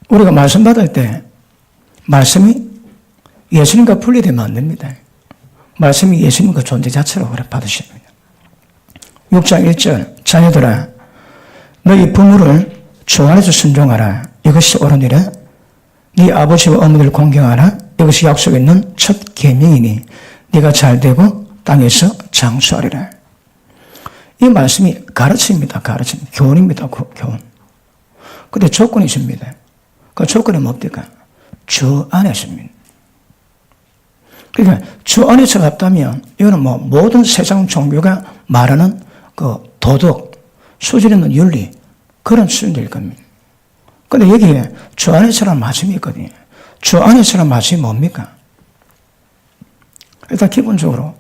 우리가 말씀 받을 때 말씀이 예수님과 분리되면 안 됩니다. 말씀이 예수님과 존재 자체로 그래 받으셔야 됩니다. 6장 1절 자녀들아 너희 부모를 주 안에서 순종하라. 이것이 옳으니라. 네 아버지와 어머니를 공경하라. 이것이 약속에 있는 첫 계명이니 네가 잘되고 땅에서 장수하리라. 이 말씀이 가르침입니다. 가르침. 교훈입니다. 교훈. 근데 조건이 있습니다. 그 조건이 뭡니까? 주 안에 있습니다. 그러니까 주 안에서 갔다면 이거는 뭐 모든 세상 종교가 말하는 그 도덕, 수준 있는 윤리 그런 수준일 겁니다. 그런데 여기에 주 안에서라는 말씀이 있거든요. 주 안에서라는 말씀이 뭡니까? 일단 기본적으로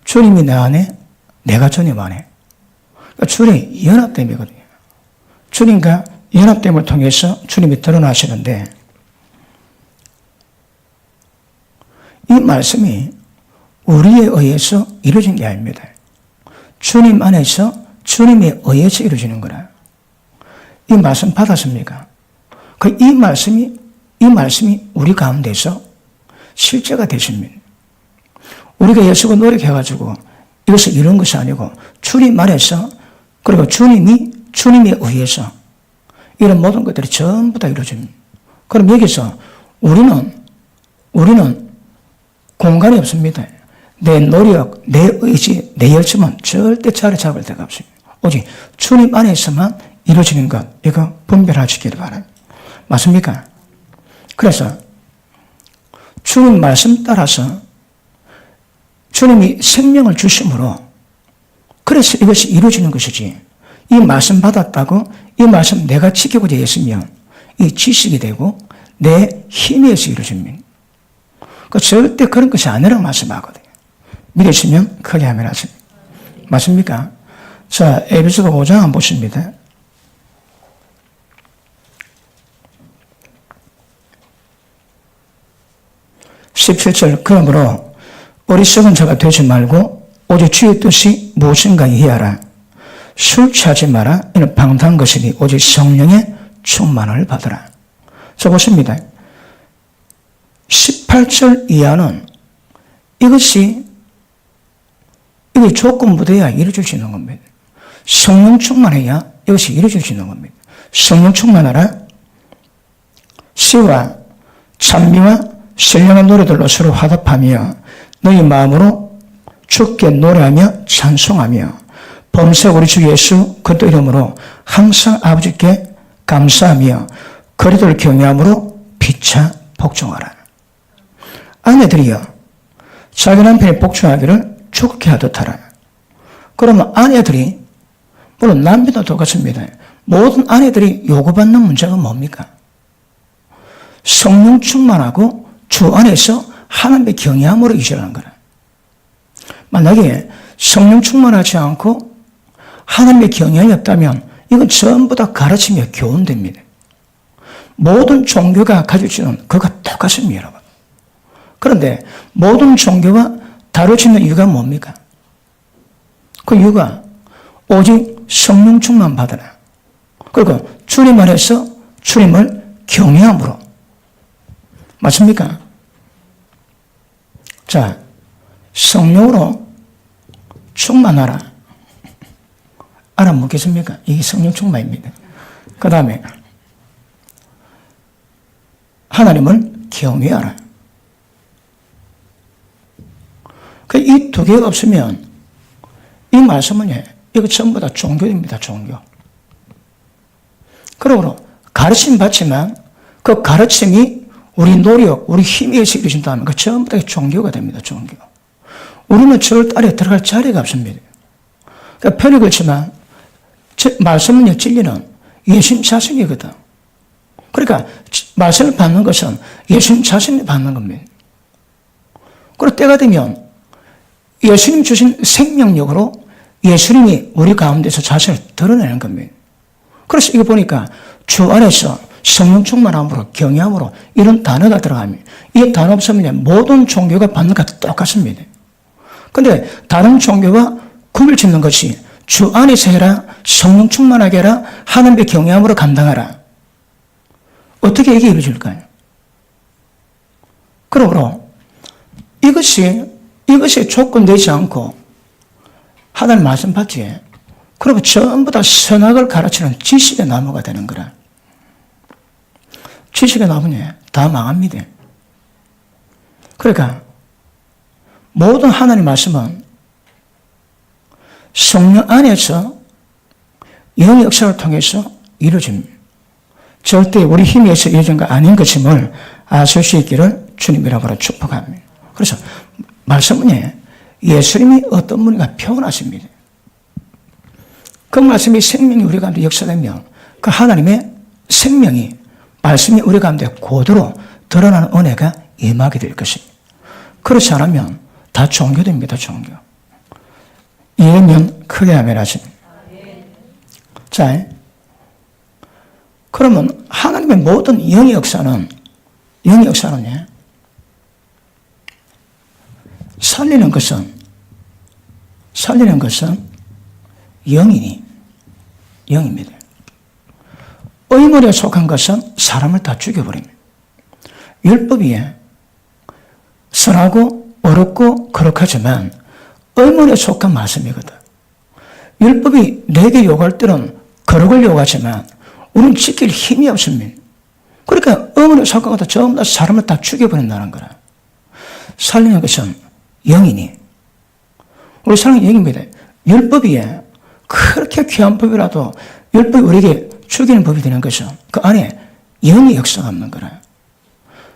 주님이 내 안에, 내가 주님 안에. 그러니까 주님이 연합됨이거든요. 주님과 연합됨을 통해서 주님이 드러나시는데 이 말씀이 우리에 의해서 이루어진 게 아닙니다. 주님 안에서 주님에 의해서 이루어지는 거라. 이 말씀 받았습니까? 이 말씀이 우리 가운데서 실제가 되십니다. 우리가 예수가 노력해가지고 이것을 이룬 것이 아니고 주님 안에서 그리고 주님에 의해서 이런 모든 것들이 전부 다 이루어집니다. 그럼 여기서 우리는 공간이 없습니다. 내 노력, 내 의지, 내 열심은 절대 자리 잡을 데가 없습니다. 오직 주님 안에서만 이루어지는 것, 이거 분별하시기를 바랍니다. 맞습니까? 그래서 주님 말씀 따라서 주님이 생명을 주심으로 그래서 이것이 이루어지는 것이지 이 말씀 받았다고 이 말씀 내가 지키고자 했으면 이 지식이 되고 내 힘에 의해서 이루어집니다. 절대 그런 것이 아니라고 말씀하거든요. 믿으시면 크게 아멘 하십니다. 맞습니까? 자, 에베소서 5장 한번 보십니다. 17절 그러므로 어리석은 자가 되지 말고 오직 주의 뜻이 무엇인가 이해하라. 술 취하지 마라. 이는 방탕한 것이니 오직 성령의 충만을 받으라. 자 보십니다. 18절 이하는 이것이 조건부돼야 이루어질 수 있는 겁니다. 성령 충만해야 이것이 이루어질 수 있는 겁니다. 성령 충만하라. 시와 찬미와 신령한 노래들로 서로 화답하며 너희 마음으로 주께 노래하며 찬송하며 범사 우리 주 예수 그리스도 이름으로 항상 아버지께 감사하며 그리스도를 경외함으로 피차 복종하라. 아내들이여 자기 남편이 복종하기를 죽게 하듯 하라. 그러면 아내들이 물론 남편도 똑같습니다. 모든 아내들이 요구받는 문제가 뭡니까? 성령 충만하고 주 안에서 하나님의 경외함으로 이루어지는 거라. 만약에 성령 충만하지 않고 하나님의 경외함이 없다면 이건 전부 다 가르치며 교훈됩니다. 모든 종교가 가지고 있는 그가 똑같습니다, 여러분. 그런데 모든 종교가 다루어지는 이유가 뭡니까? 그 이유가 오직 성령 충만 받으라. 그리고 주님 안에서 주님을 경외함으로. 맞습니까? 자, 성령으로 충만하라. 알아먹겠습니까? 이게 성령 충만입니다. 그 다음에 하나님을 경외하라. 이 두 개가 없으면 이 말씀은 이거 전부 다 종교입니다. 종교. 그러므로 가르침 받지만 그 가르침이 우리 노력, 우리 힘에 의해서 이루어진다면 그 전부 다 종교가 됩니다. 종교. 우리는 절 아래 들어갈 자리가 없습니다. 그러니까 편히 그렇지만 말씀은 진리는 예수님 자신이거든. 그러니까 말씀을 받는 것은 예수님 자신이 받는 겁니다. 그리고 때가 되면 예수님 주신 생명력으로 예수님이 우리 가운데서 자신을 드러내는 겁니다. 그래서 이거 보니까 주 안에서 성령 충만함으로, 경외함으로 이런 단어가 들어가면 이 단어 없으면 모든 종교가 받는 것과 똑같습니다. 근데 다른 종교와 구별 짓는 것이 주 안에서 해라, 성령 충만하게 해라, 하나님의 경외함으로 감당하라. 어떻게 이게 이루어질까요? 그러므로 이것이 조건되지 않고 하나님 말씀 받기에 그러면 전부 다 선악을 가르치는 지식의 나무가 되는 거라. 지식의 나무는 다 망합니다. 그러니까 모든 하나님 말씀은 성령 안에서 영의 역사를 통해서 이루어집니다. 절대 우리 힘에서 이루어진 거 아닌 것임을 아실 수 있기를 주님이라고 축복합니다. 그래서 말씀은 예수님이 어떤 분인가 표현하십니다. 그 말씀이 생명이 우리 가운데 역사되면 그 하나님의 생명이 말씀이 우리 가운데 고도로 드러나는 은혜가 임하게 될 것입니다. 그렇지 않으면 다 종교됩니다. 종교. 이해면 크게 아멘 하십니다. 자, 그러면 하나님의 모든 영의 역사는 살리는 것은 영입니다. 의문에 속한 것은 사람을 다 죽여버립니다. 율법이 선하고 어렵고 거룩하지만 의문에 속한 말씀이거든. 율법이 내게 요구할 때는 거룩을 요구하지만 우리는 지킬 힘이 없습니다. 그러니까 의문에 속한 것도 전부 다 사람을 다 죽여버린다는 거라. 살리는 것은 영이니 우리 사람은 영입니다. 율법이 그렇게 귀한 법이라도 율법이 우리에게 죽이는 법이 되는 것은 그 안에 영의 역사가 없는 거라.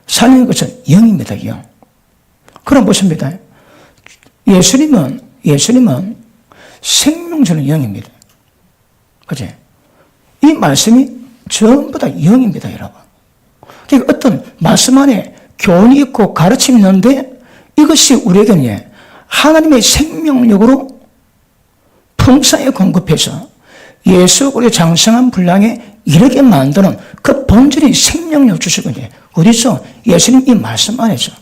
살리는 것은 영입니다. 영. 그럼 보십니다. 예수님은 생명 주는 영입니다. 그치? 이 말씀이 전부 다 영입니다, 여러분. 그러니까 어떤 말씀 안에 교훈이 있고 가르침이 있는데 이것이 우리에게는 하나님의 생명력으로 풍성하게 공급해서 예수 그리스도의 장성한 분량에 이르게 만드는 그 본질이 생명력 주시거든요. 어디서? 예수님 이 말씀 안에서.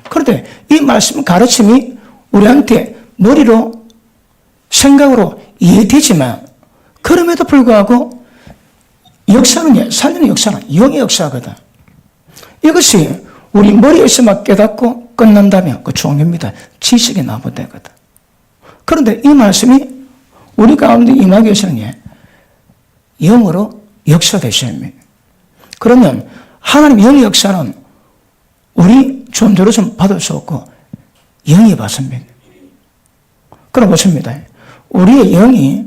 그런데 이 말씀 가르침이 우리한테 머리로 생각으로 이해되지만 그럼에도 불구하고 역사는 살리는 역사는 영의 역사거든. 이것이 우리 머리에서만 깨닫고 끝난다면 그 종교입니다. 지식이 나무되거든. 그런데 이 말씀이 우리 가운데 임하기 위해서는 영으로 역사되셔야 합니다. 그러면 하나님 영의 역사는 우리 존재로서 받을 수 없고 영이 받습니다. 그럼 보십니다. 우리의 영이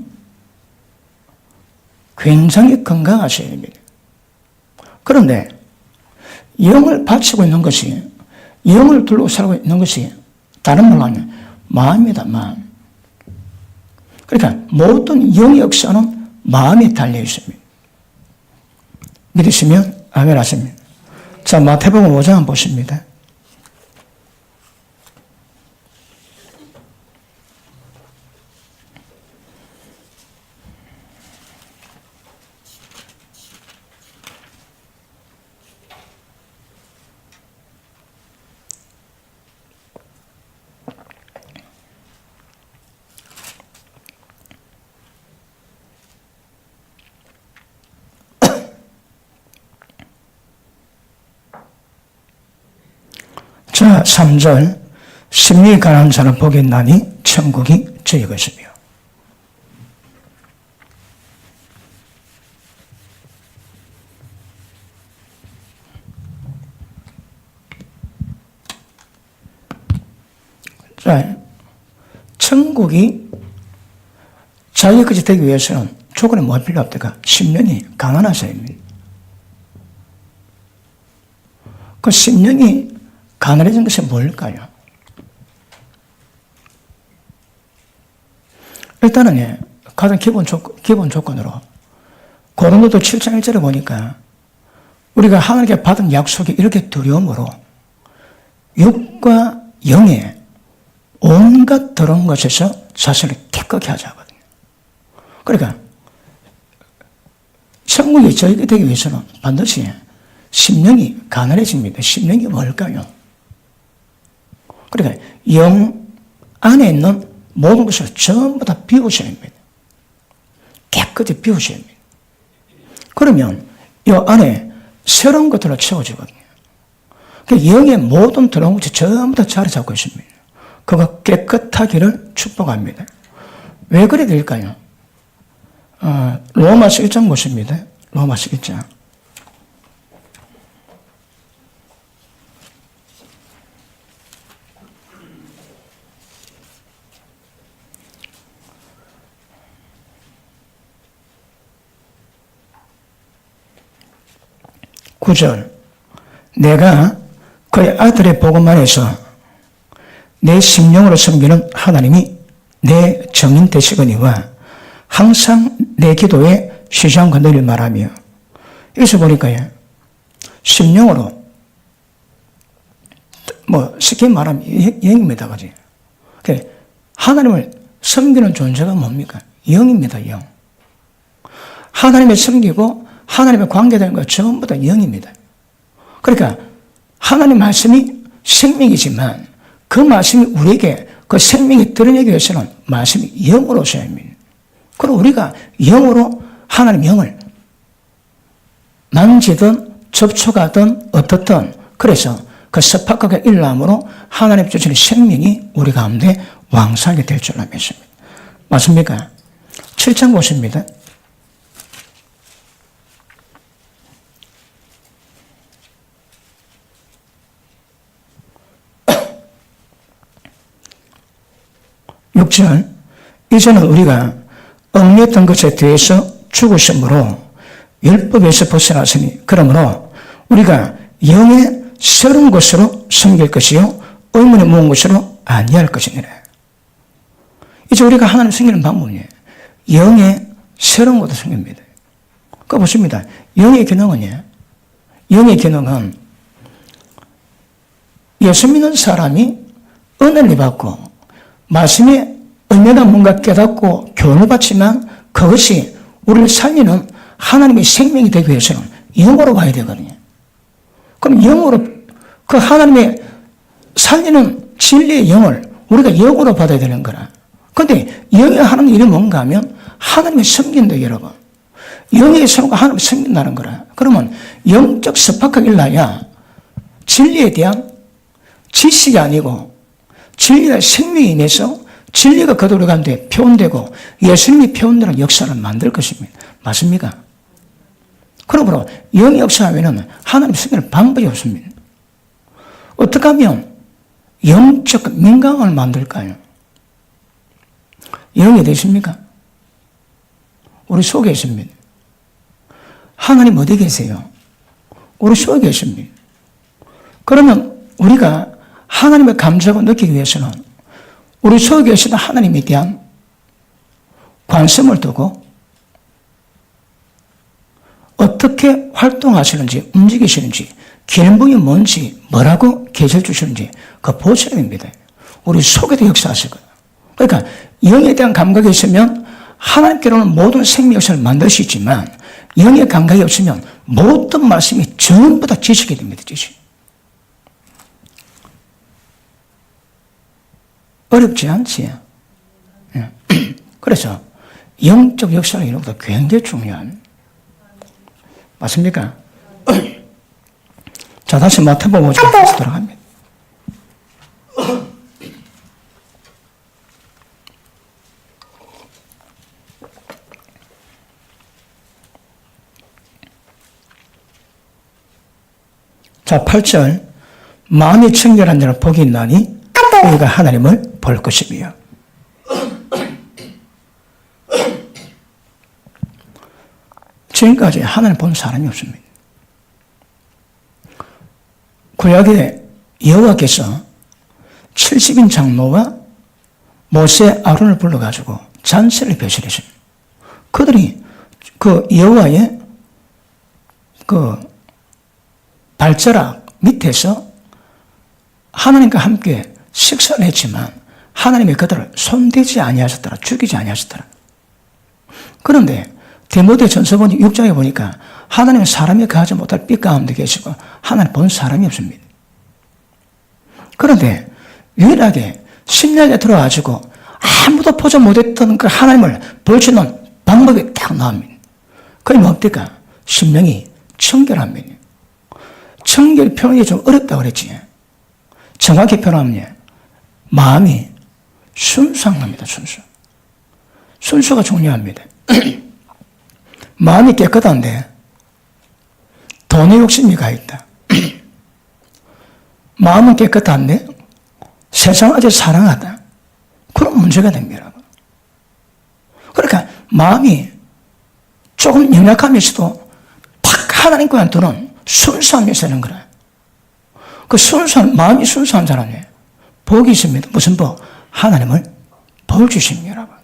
굉장히 건강하셔야 됩니다. 그런데 영을 바치고 있는 것이 영을 둘러 살고 있는 것이 다른 말로 하면 마음이다. 마음. 그러니까 모든 영의 역사는 마음에 달려 있습니다. 믿으시면 아멘 하십니다. 자, 마태복음 5장 한번 보십니다. 자, 3절 심령이 가난한 자는 복이 있나니 천국이 저희 것이며. 자, 천국이 자기 것이 되기 위해서는 조건이 뭐 필요 없다가 심령이 가난한 사람입니다. 그 심령이 가난해진 것이 뭘까요? 일단은 가장 기본 조건으로 고린도서 7장 1절에 보니까 우리가 하나님께 받은 약속이 이렇게 두려움으로 육과 영의 온갖 더러운 것에서 자신을 기꺼이 하자 하거든요. 그러니까 천국이 저에게 되기 위해서는 반드시 심령이 가난해집니다. 심령이 뭘까요? 그러니까 영 안에 있는 모든 것을 전부 다 비우셔야 합니다. 깨끗이 비우셔야 합니다. 그러면 이 안에 새로운 것들로 채워지거든요. 그 영의 모든 더러운 것이 전부 다 자리 잡고 있습니다. 그가 깨끗하기를 축복합니다. 왜 그래 될까요? 로마서 1장 보십니다. 로마서 1장. (9절) 내가 그의 아들의 복음 안에서 내 심령으로 섬기는 하나님이 내 정인 되시거니와 항상 내 기도에 쉬지 않고 늘 말하며. 여기서 보니까요, 심령으로 쉽게 말하면 영입니다. 그지? 하나님을 섬기는 존재가 뭡니까? 영입니다. 영. 하나님을 섬기고 하나님의 관계되는 것 전부 다 영입니다. 그러니까 하나님 말씀이 생명이지만 그 말씀이 우리에게 그 생명이 드러내기 위해서는 말씀이 영으로 오셔야 합니다. 그리고 우리가 영으로 하나님 영을 만지든 접촉하든 어떻든, 그래서 그 섭박하게 일남으로 하나님 주시는 생명이 우리 가운데 왕성하게 될 줄로 믿습니다. 맞습니까? 7장 보십니다. (6절) 이제는 우리가 얽매였던 것에 대해서 죽으심으로 율법에서 벗어났으니 그러므로 우리가 영의 새로운 것으로 섬길 것이요 의문에 모은 것으로 아니할 것이니라. 이제 우리가 하나님 섬기는 방법이에요. 영의 새로운 것을 섬깁니다. 그거 보십니다. 영의 기능은요, 영의 기능은 예수 믿는 사람이 은혜를 받고 말씀에 얼마나 뭔가 깨닫고 교훈을 받지만 그것이 우리를 살리는 하나님의 생명이 되기 위해서는 영으로 와야 되거든요. 그럼 영으로 그 하나님의 살리는 진리의 영을 우리가 영으로 받아야 되는 거라. 그런데 영의 하는 일이 뭔가 하면 하나님을 섬긴다, 여러분. 영의 손과 하나님을 섬긴다는 거라. 그러면 영적 습박하게 일어나야 진리에 대한 지식이 아니고 진리가 생명이 임해서 진리가 그대로 가운데 표현되고 예수님이 표현되는 역사를 만들 것입니다. 맞습니까? 그러므로 영이 역사하면 하나님 섬기는 방법이 없습니다. 어떻게 하면 영적 민감을 만들까요? 영이 어디 있습니까? 우리 속에 있습니다. 하나님 어디 계세요? 우리 속에 계십니다. 그러면 우리가 하나님의 감정을 느끼기 위해서는 우리 속에 계시는 하나님에 대한 관심을 두고 어떻게 활동하시는지, 움직이시는지, 기능이 뭔지, 뭐라고 계시해 주시는지 그거 보셔야 됩니다. 우리 속에도 역사하시거든요. 그러니까 영에 대한 감각이 있으면 하나님께로는 모든 생명 역사를 만들 수 있지만 영의 감각이 없으면 모든 말씀이 전부 다 지식이 됩니다. 지식. 어렵지 않지. 그래서 영적 역사를 이루는 것도 굉장히 중요한. 맞습니까? 자, 다시 마태복음 5장 다시 돌아갑니다. 자, 8절. 마음이 청결한 자는 복이 있나니 그가 하나님을 볼 것이며. 지금까지 하나님 본 사람이 없습니다. 구약에 여호와께서 70인 장로와 모세 아론을 불러가지고 잔세를 배설했습니다. 그들이 그 여호와의 그 발자락 밑에서 하나님과 함께 식사를 했지만 하나님이 그들을 손대지 아니하셨더라, 죽이지 아니하셨더라. 그런데 디모데 전서 보니 6장에 보니까 하나님은 사람이 가지 못할 빛 가운데 계시고 하나님 본 사람이 없습니다. 그런데 유일하게 심령에 들어가지고 아무도 보지 못했던 그 하나님을 볼 수 있는 방법이 딱 나옵니다. 그게 뭡니까? 심령이 청결합니다. 청결 표현이 좀 어렵다고 그랬지. 정확히 표현하면 마음이 순수합니다. 순수가 중요합니다. 마음이 깨끗한데 돈의 욕심이 가 있다. 마음은 깨끗한데 세상을 아주 사랑하다. 그런 문제가 됩니다. 그러니까 마음이 조금 연약하면서도 탁 하나님과 두는 순수함이 있는 거라. 그 순수한, 마음이 순수한 사람이 복이 있습니다. 무슨 복? 하나님을 볼 주십니다, 여러분.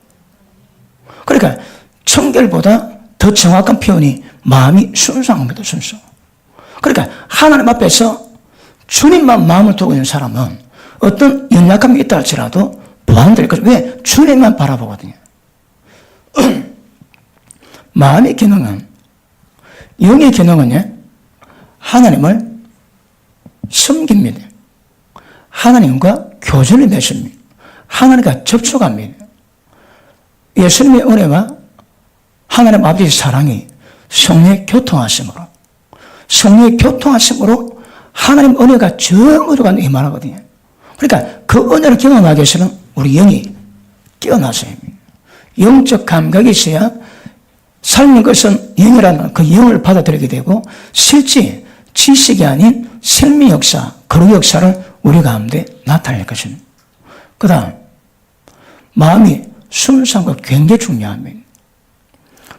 그러니까 청결보다 더 정확한 표현이 마음이 순수한 겁니다, 순수. 그러니까 하나님 앞에서 주님만 마음을 두고 있는 사람은 어떤 연약함이 있다 할지라도 보완될 거죠. 왜? 주님만 바라보거든요. 마음의 기능은, 영의 기능은 하나님을 섬깁니다. 하나님과 교제를 맺습니다. 하나님과 접촉합니다. 예수님의 은혜와 하나님 아버지의 사랑이 성령의 교통하심으로 하나님 은혜가 전부가 임하거든요. 그러니까 그 은혜를 경험하기 위해서는 우리 영이 깨어나서야 합니다. 영적 감각이 있어야 삶의 것은 영이라는 그 영을 받아들이게 되고 실제 지식이 아닌 생명 역사, 거룩 역사를 우리 가운데 나타낼 것입니다. 그 다음 마음이 순수한 것 굉장히 중요합니다.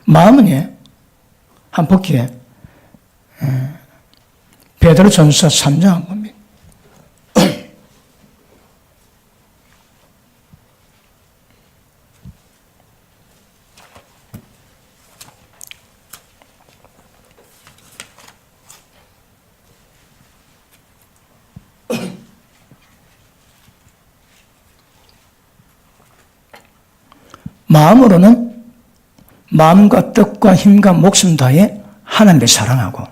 마음은 한번 볼게요. 베드로전서 3장 봅니다. 마음으로는 마음과 뜻과 힘과 목숨 다해 하나님을 사랑하고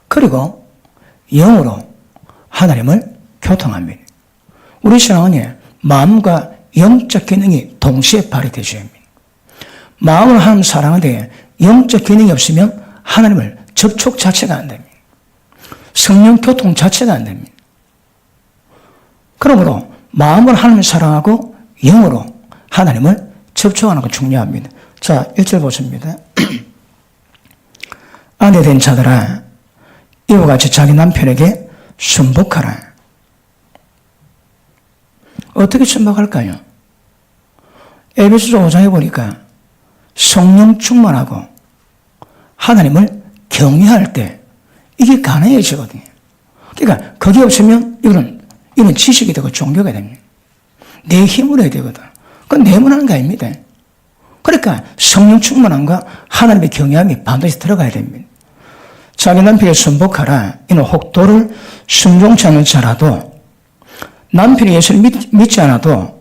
그리고 영으로 하나님을 교통합니다. 우리 신앙은 마음과 영적 기능이 동시에 발휘되어야 합니다. 마음으로 하나님을 사랑하는데 영적 기능이 없으면 하나님을 접촉 자체가 안 됩니다. 성령 교통 자체가 안 됩니다. 그러므로 마음으로 하나님을 사랑하고 영으로 하나님을 접촉하는 건 중요합니다. 자, 1절 보십니다. 아내 된 자들아 이와 같이 자기 남편에게 순복하라. 어떻게 순복할까요? 에베소서 5장에 보니까 성령 충만하고 하나님을 경외할 때 이게 가능해지거든요. 그러니까 그게 없으면 이건 지식이 되고 종교가 됩니다. 내 힘으로 해야 되거든. 그건 내문하는 거 아닙니다. 그러니까 성령 충만함과 하나님의 경외함이 반드시 들어가야 됩니다. 자기 남편에게 순복하라. 이는 혹도를 순종치 않는 자라도 남편이 예수를 믿지 않아도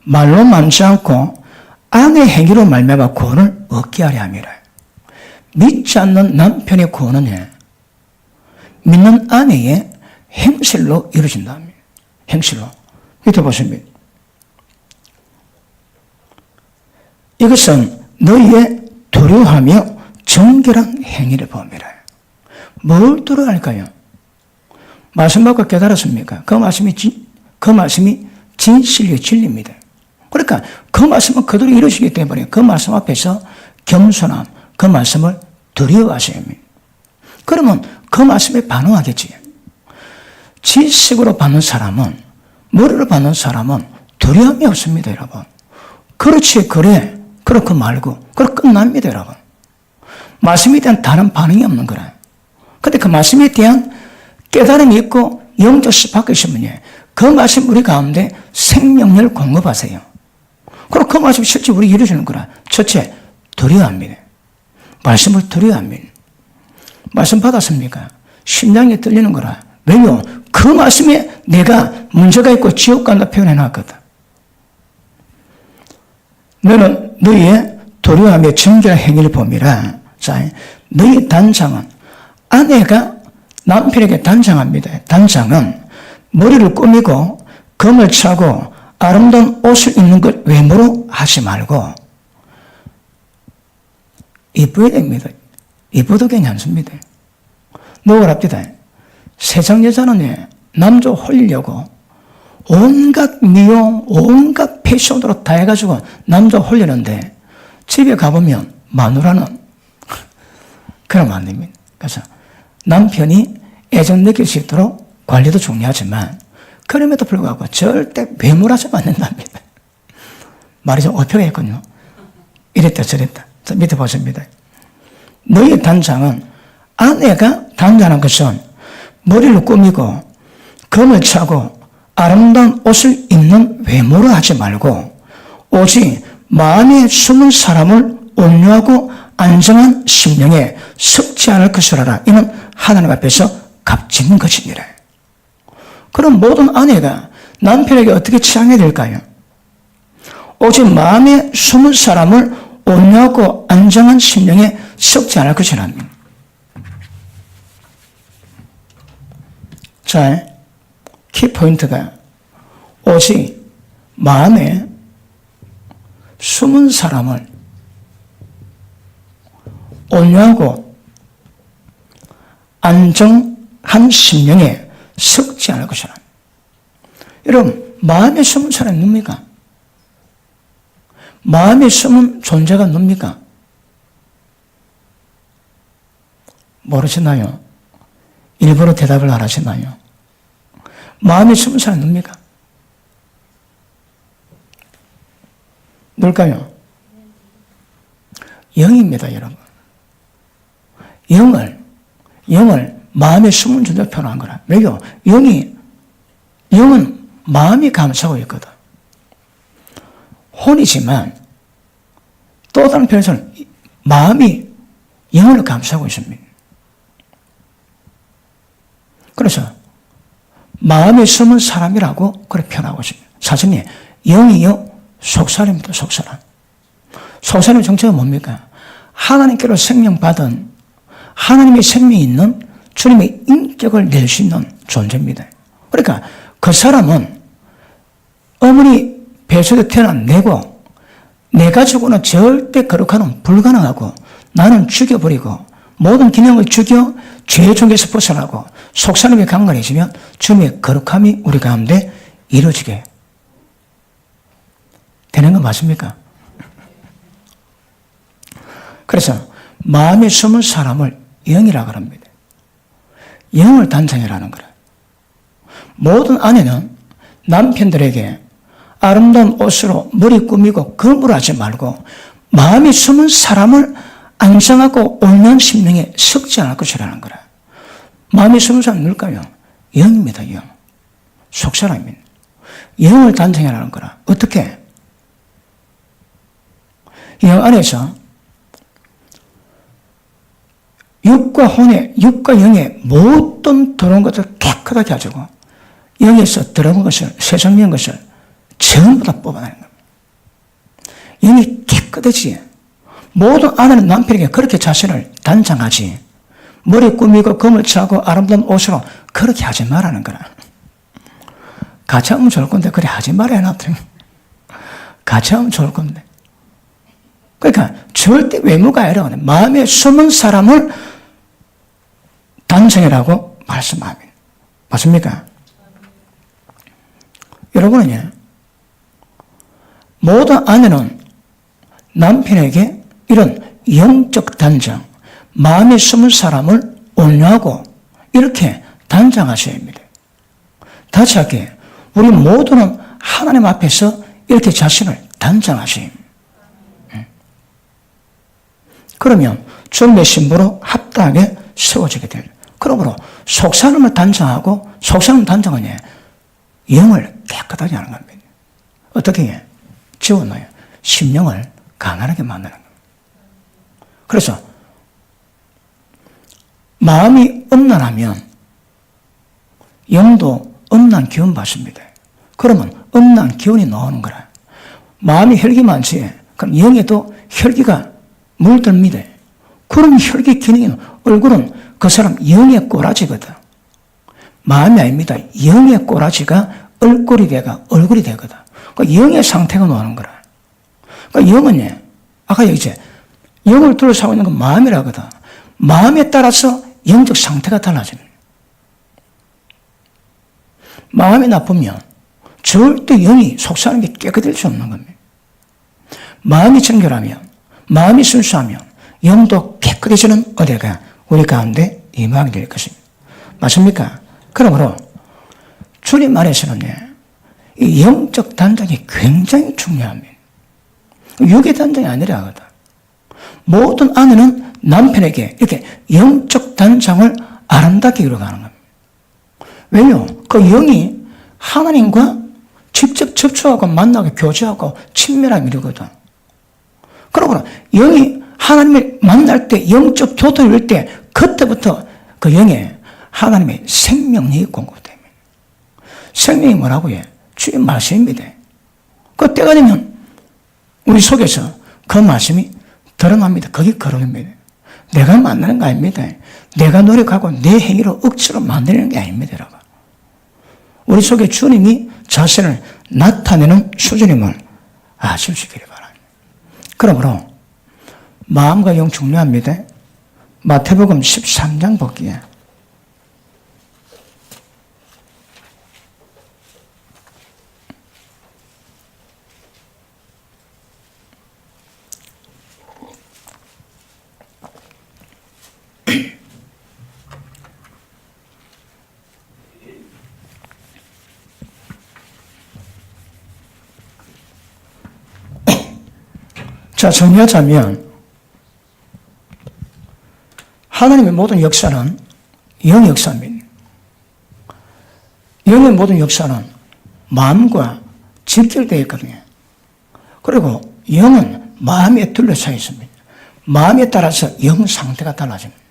말로 만지 않고 아내의 행위로 말미암아 구원을 얻게 하려 함이라. 믿지 않는 남편의 구원은 믿는 아내의 행실로 이루어진다. 행실로. 밑에 보십니다. 이것은 너희의 두려워하며 정결한 행위를 범이라. 뭘 두려워할까요? 말씀 받고 깨달았습니까? 그 말씀이 진실의 진리입니다. 그러니까 그 말씀은 그대로 이루어지기 때문에 그 말씀 앞에서 겸손함, 그 말씀을 두려워하셔야 합니다. 그러면 그 말씀에 반응하겠지. 지식으로 받는 사람은, 머리로 받는 사람은 두려움이 없습니다, 여러분. 그렇지, 그래. 그렇고 말고. 그렇게 끝납니다, 여러분. 말씀에 대한 다른 반응이 없는 거라. 근데 그 말씀에 대한 깨달음이 있고 영적 스파크가 있으면 그 말씀 우리 가운데 생명력을 공급하세요. 그리고 그 말씀이 실제 우리 이루어지는 거라. 첫째, 두려워합니다. 말씀을 두려워합니다. 말씀 받았습니까? 심장이 떨리는 거라. 왜요? 그 말씀에 내가 문제가 있고 지옥 간다 표현해 놨거든. 너는 너희의 두려워하며 정결한 행위를 봄이라. 자, 너희 단장은, 아내가 남편에게 단장합니다. 단장은 머리를 꾸미고 금을 차고 아름다운 옷을 입는 것 외모로 하지 말고 이뻐야 됩니다. 이뻐도 괜찮습니다. 누구랍니다. 세상 여자는 남자 홀리려고 온갖 미용, 온갖 패션으로 다 해가지고 남자 홀리는데 집에 가보면 마누라는 그러면 안 됩니다. 그래서 남편이 애정 느낄 수 있도록 관리도 중요하지만 그럼에도 불구하고 절대 외모라서는 안 된답니다. 말이 좀 어폐했군요. 이랬다 저랬다. 자, 밑에 보십니다. 너희 단장은, 아내가 단장하는 것은 머리를 꾸미고 금을 차고 아름다운 옷을 입는 외모로 하지 말고 오직 마음에 숨은 사람을 온유하고 안정한 심령에 섞지 않을 것을 알아. 이는 하나님 앞에서 값지는 것이니라. 그럼 모든 아내가 남편에게 어떻게 취향해야 될까요? 오직 마음에 숨은 사람을 온유하고 안정한 심령에 섞지 않을 것이랍니다. 자, 키포인트가 오직 마음에 숨은 사람을 온유하고 안정한 심령에 섞지 않을 것이라. 여러분, 마음에 숨은 사람이 뭡니까? 마음에 숨은 존재가 뭡니까? 모르시나요? 일부러 대답을 안 하시나요? 마음에 숨은 사람이 뭡니까? 뭘까요? 영입니다, 여러분. 영을 마음에 숨은 존재로 표현한 거라. 왜요? 영은 마음이 감싸고 있거든. 혼이지만 또 다른 표현에서는 마음이 영을 감싸고 있습니다. 그래서 마음에 숨은 사람이라고 그렇게 표현하고 있습니다. 사실은 영이요 속사람입니다. 속사람. 속사람의 정체가 뭡니까? 하나님께로 생명받은 하나님의 생명이 있는 주님의 인격을 낼 수 있는 존재입니다. 그러니까 그 사람은 어머니 뱃속에 태어난 내고 내 가지고는 절대 거룩함은 불가능하고 나는 죽여버리고 모든 기능을 죽여 죄의 종에서 벗어나고 속사람이 강건해지면 주님의 거룩함이 우리 가운데 이루어지게 되는 거 맞습니까? 그래서 마음에 숨은 사람을 영이라고 합니다. 영을 단장이라는 거라. 모든 아내는 남편들에게 아름다운 옷으로 머리 꾸미고 금으로 하지 말고 마음에 숨은 사람을 안정하고 온유한 심령에 섞지 않을 것이라는 거라. 마음에 숨은 사람은 뭘까요? 영입니다. 영. 속사람입니다. 영을 단장이라는 거라. 어떻게? 영 안에서 육과 영의 모든 더러운 것을 깨끗하게 가지고 영에서 더러운 것을, 세상적인 것을 전부 다 뽑아내는 겁니다. 영이 깨끗하지. 모든 아내는 남편에게 그렇게 자신을 단장하지. 머리 꾸미고 금을 차고 아름다운 옷으로 그렇게 하지 말라는 거라. 같이 하면 좋을 건데 그래 하지 말아야 놔둬. 같이 하면 좋을 건데. 그러니까 절대 외모가 아니라 마음에 숨은 사람을 단정이라고 말씀합니다. 맞습니까? 여러분은요, 모든 아내는 남편에게 이런 영적 단정, 마음에 숨은 사람을 온유하고 이렇게 단장하셔야 합니다. 다시 할게요. 우리 모두는 하나님 앞에서 이렇게 자신을 단장하셔야 합니다. 그러면 주님의 신부로 합당하게 세워지게 됩니다. 그러므로 속사람을 단장하고 속사람 단장은 영을 깨끗하게 하는 겁니다. 어떻게 해? 지워놔요. 심령을 가난하게 만드는 겁니다. 그래서 마음이 음란하면 영도 음란 기운 받습니다. 그러면 음란 기운이 나오는 거라. 마음이 혈기 많지. 그럼 영에도 혈기가 물듭니다. 그럼 혈기 기능은 얼굴은 그 사람 영의 꼬라지거든. 마음이 아닙니다. 영의 꼬라지가 얼굴이 되거든. 그 영의 상태가 나오는 거라. 그 영은 아까 얘기했지. 영을 둘러싸고 있는 건 마음이라거든. 마음에 따라서 영적 상태가 달라집니다. 마음이 나쁘면 절대 영이 속사는 게 깨끗할 수 없는 겁니다. 마음이 정결하면, 마음이 순수하면 영도 깨끗해지는 어디가 우리 가운데 임하게 될 것입니다. 맞습니까? 그러므로 주님 안에서는요, 이 영적 단장이 굉장히 중요합니다. 육의 단장이 아니라 하거든. 모든 아내는 남편에게 이렇게 영적 단장을 아름답게 이루어가는 겁니다. 왜요? 그 영이 하나님과 직접 접촉하고 만나고 교제하고 친밀하게 이루거든. 그러므로 영이 하나님을 만날 때, 영적 교도를 이룰 때, 그때부터 그 영에 하나님의 생명력이 공급됩니다. 생명이 뭐라고 해? 주의 말씀입니다. 그 때가 되면 우리 속에서 그 말씀이 드러납니다. 그게 거룩입니다. 내가 만나는 거 아닙니다. 내가 노력하고 내 행위로 억지로 만드는 게 아닙니다, 여러분. 우리 속에 주님이 자신을 나타내는 수준임을 아시기를 바랍니다. 그러므로 마음과 영 중요합니다. 마태복음 13장 볼게요. 자, 정리하자면 하나님의 모든 역사는 영 역사입니다. 영의 모든 역사는 마음과 직결되어 있거든요. 그리고 영은 마음에 둘러싸여 있습니다. 마음에 따라서 영 상태가 달라집니다.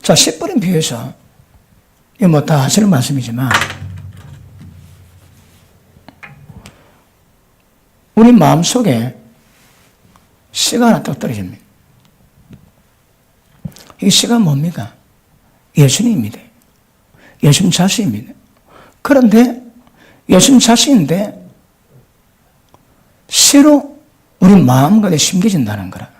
자, 씨 뿌린 비유에서 이거 뭐 다 하시는 말씀이지만 우리 마음속에 씨가 하나 딱 떨어집니다. 이 씨가 뭡니까? 예수님입니다. 예수님 자신입니다. 그런데 예수님 자신인데 씨로 우리 마음가에 심겨진다는 거라.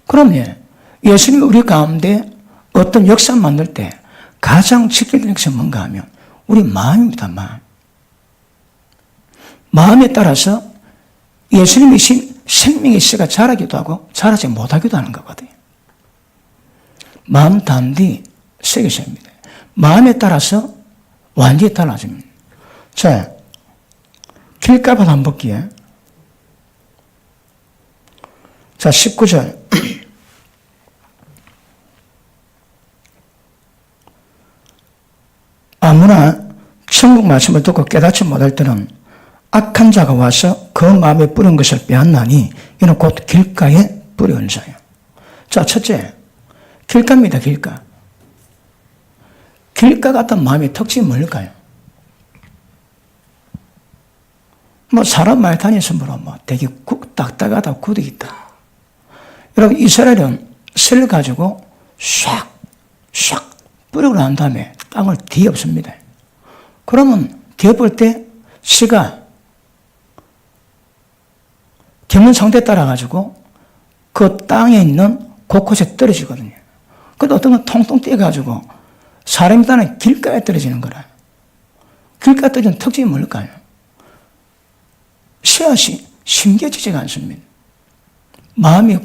그러면 예수님이 우리 가운데 어떤 역사 만들 때 가장 직결되는 것이 뭔가 하면 우리 마음입니다. 마음에 따라서 예수님이 신 생명의 씨가 자라기도 하고 자라지 못하기도 하는 거거든요. 마음 단디 세계사입니다. 마음에 따라서 완전히 달라집니다. 자, 길가밭 한번 볼게요. 자, 19절. 아무나 천국 말씀을 듣고 깨닫지 못할 때는 악한 자가 와서 그 마음에 뿌린 것을 빼앗나니 이는 곧 길가에 뿌려온 자예요. 자, 첫째, 길가입니다. 길가. 길가 같은 마음의 특징이 뭘까요? 뭐 사람 말 다니면서 되게 딱딱하다, 굳이 있다. 여러분, 이스라엘은 씨를 가지고 샥 뿌리고 난 다음에 땅을 뒤엎습니다. 그러면 뒤엎을 때 씨가 경륜 상태에 따라가지고 그 땅에 있는 곳곳에 떨어지거든요. 그런데 어떤 건 통통 떼가지고 사람이 따는 길가에 떨어지는 거라. 길가에 떨어지는 특징이 뭘까요? 씨앗이 심겨지지가 않습니다. 마음이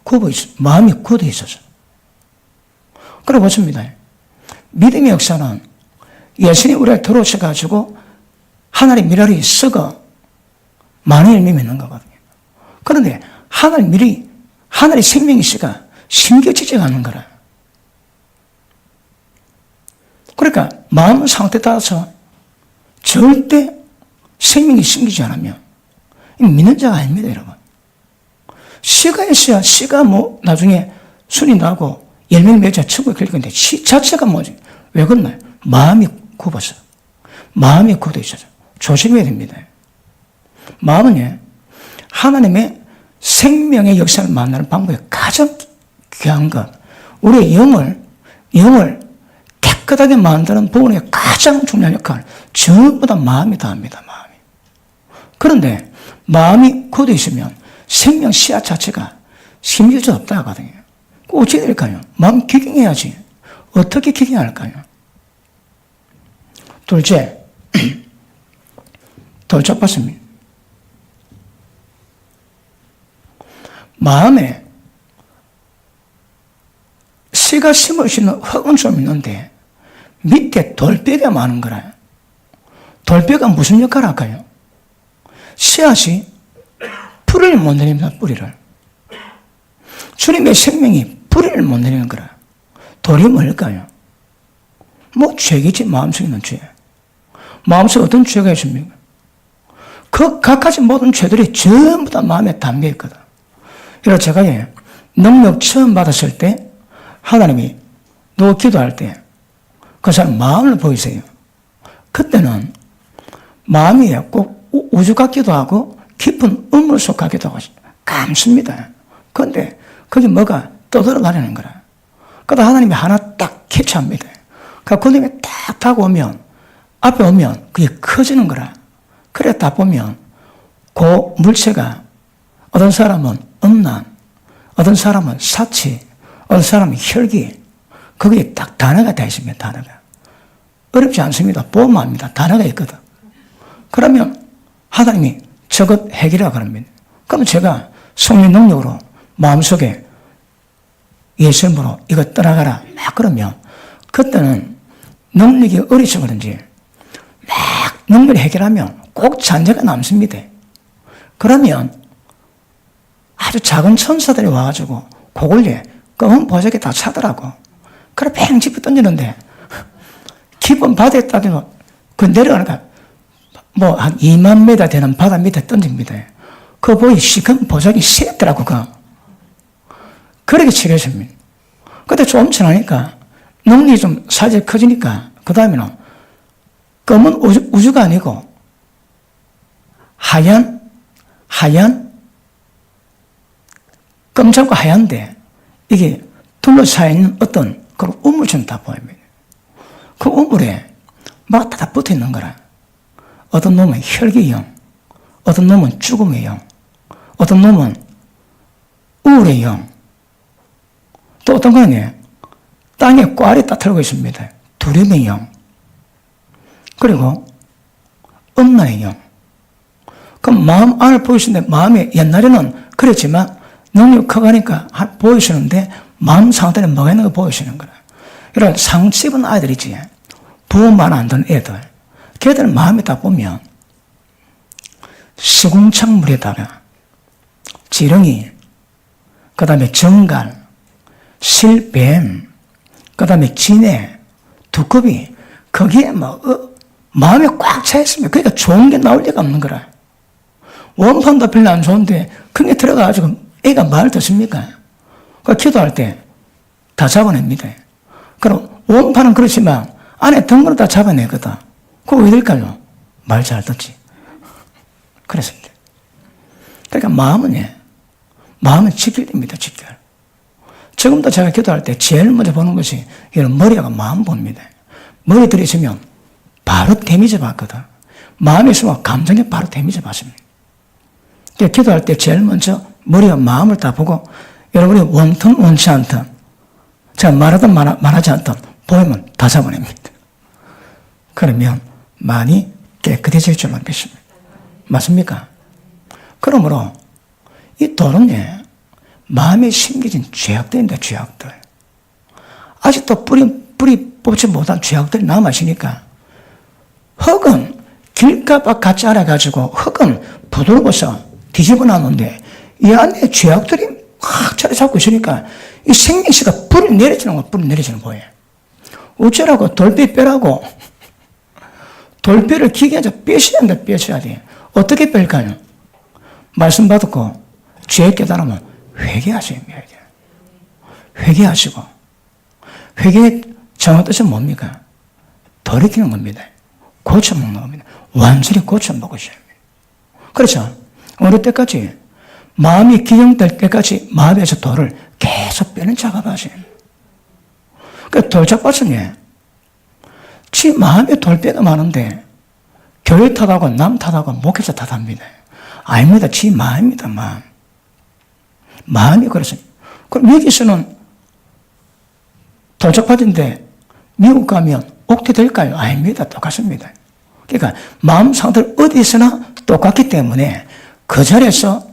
굳어 있어서. 그래 보십니다. 믿음의 역사는 예수님 우리가 들어오셔가지고 하나님 미랄이 썩어 많은 열매 맺는 거거든요. 그런데 하나님의 생명의 씨가 심겨지지가 않는 거라. 그러니까 마음 상태에 따라서 절대 생명이 심기지 않으면 믿는 자가 아닙니다, 여러분. 씨가 있어야 씨가 나중에 순이 나고 열매 맺어 천국에 갈 건데 씨 자체가 뭐지? 왜 그러나요? 마음이 굽어서. 마음이 굳어 있어서. 조심해야 됩니다. 마음은 하나님의 생명의 역사를 만나는 방법이 가장 귀한 것, 우리의 영을 깨끗하게 만드는 부분에 가장 중요한 역할을 전부 다 마음이 다 합니다. 마음이. 그런데 마음이 굳어 있으면 생명 씨앗 자체가 심겨져 없다 하거든요. 어찌 될까요? 마음 기경해야지. 어떻게 기경할까요? 둘째, 돌짝밭입니다. 마음에 씨가 심을 수 있는 흙은 좀 있는데 밑에 돌뼈가 많은 거라요. 돌뼈가 무슨 역할을 할까요? 씨앗이 뿌리를 못 내립니다. 뿌리를. 주님의 생명이 뿌리를 못 내리는 거라. 돌이 뭘까요? 뭐 죄겠지. 마음속에 있는 죄. 마음속에 어떤 죄가 있습니까? 그 각가지 모든 죄들이 전부 다 마음에 담겨 있거든. 그래서 제가 능력 처음 받았을 때 하나님이 누구 기도할 때 그 사람 마음을 보이세요. 그때는 마음이 꼭 우주 같기도 하고 깊은 우물 속 같기도 하고 감습니다. 그런데 그게 뭐가 떠들어다니는 거라. 그러다 하나님이 하나 딱 캐치합니다. 그 님이 딱 타고 오면 앞에 오면 그게 커지는 거라. 그래 딱 보면 그 물체가 어떤 사람은 음란, 어떤 사람은 사치, 어떤 사람은 혈기, 거기에 딱 단어가 다 있습니다. 단어가. 어렵지 않습니다. 보면 압니다. 단어가 있거든. 그러면 하나님이 저것 해결하라 그럽니다. 그럼 제가 성령 능력으로 마음속에 예수님으로 이거 떠나가라 막 그러면 그때는 능력이 어리서 그런지 막 능력을 해결하면 꼭 잔재가 남습니다. 그러면 아주 작은 천사들이 와가지고 그걸 검은 보석에 다 차더라고. 그래 팽 짚어 던지는데 깊은 바다에 따지면 그 내려가니까 뭐 한 2만 미터 되는 바다 밑에 던집니다. 그 보이 시큰 보석이 쎄더라고. 그렇게 치료했습니다. 근데 좀 지나니까 능력이 좀 사실 커지니까 그 다음에는 검은 우주가 아니고 하얀 검정과 하얀데 이게 둘러싸인 어떤 그런 우물처럼 다 보입니다. 그 우물에 막 다 붙어 있는 거라. 어떤 놈은 혈기의 영, 어떤 놈은 죽음의 영, 어떤 놈은 우울의 영, 또 어떤 거는 땅에 꽈리 딱 털고 있습니다. 두려움의 영, 그리고 음란의 영. 그럼 마음 안을 보이시는데 마음이 옛날에는 그랬지만 능력이 커가니까 보이시는데 마음 상태는 뭐가 있는 거 보이시는 거라. 이런 상처 입은 아이들이지. 부모만 안 된 애들. 걔들 마음에 딱 보면 수궁창물에다가 지렁이, 그 다음에 정갈, 실뱀, 그 다음에 진해, 두꺼비, 거기에 마음이 꽉 차 있습니다. 그러니까 좋은 게 나올 리가 없는 거라. 원판도 별로 안 좋은데 그게 들어가가지고 애가 말 듣습니까? 그 기도할 때 다 잡아냅니다. 그럼 원판은 그렇지만 안에 덩어리 다 잡아내거든. 그거 왜 될까요? 말 잘 듣지. 그렇습니다. 그러니까 마음은 직결됩니다. 직결. 지금도 제가 기도할 때 제일 먼저 보는 것이 이런 머리하고 마음 봅니다. 머리 들이시면 바로 데미지 받거든. 마음이 있으면 감정에 바로 데미지 받습니다. 그러니까 기도할 때 제일 먼저 머리와 마음을 다 보고 여러분이 원튼 원치 않든 제가 말하든 말하지 않든 보이면 다 잡아냅니다. 그러면 많이 깨끗해질 줄만 믿습니다. 맞습니까? 그러므로 이 돌은 마음에 심겨진 죄악들입니다. 죄악들. 아직도 뿌리 뽑지 못한 죄악들이 남아있으니까 흙은 길가박 같이 알아가지고 흙은 부드러워서 뒤집어 놨는데 이 안에 죄악들이 확 자리 잡고 있으니까 이 생명씨가 뿌리 내려지는 거, 뿌리 내려지는 거예요. 어쩌라고 돌뼈 빼라고. 돌뼈를 기계에서 빼셔야 한다, 빼셔야 돼. 어떻게 뺄까요? 말씀 받았고, 죄 깨달으면 회개하세요, 회개하시고. 회개의 정확한 뜻은 뭡니까? 돌이키는 겁니다. 고쳐먹는 겁니다. 완전히 고쳐먹으셔야 합니다. 그렇죠? 어느 때까지? 마음이 기경될 때까지 마음에서 돌을 계속 빼는 작업하세요. 그 돌잡밭은 지 마음에 돌 빼가 많은데 교회 탓하고 남 탓하고 목회자 탓합니다. 아닙니다. 지 마음입니다. 마음. 마음이 그렇습니다. 그럼 여기서는 돌잡밭인데 미국 가면 옥퇴 될까요? 아닙니다. 똑같습니다. 그러니까 마음 상태를 어디서나 똑같기 때문에 그 자리에서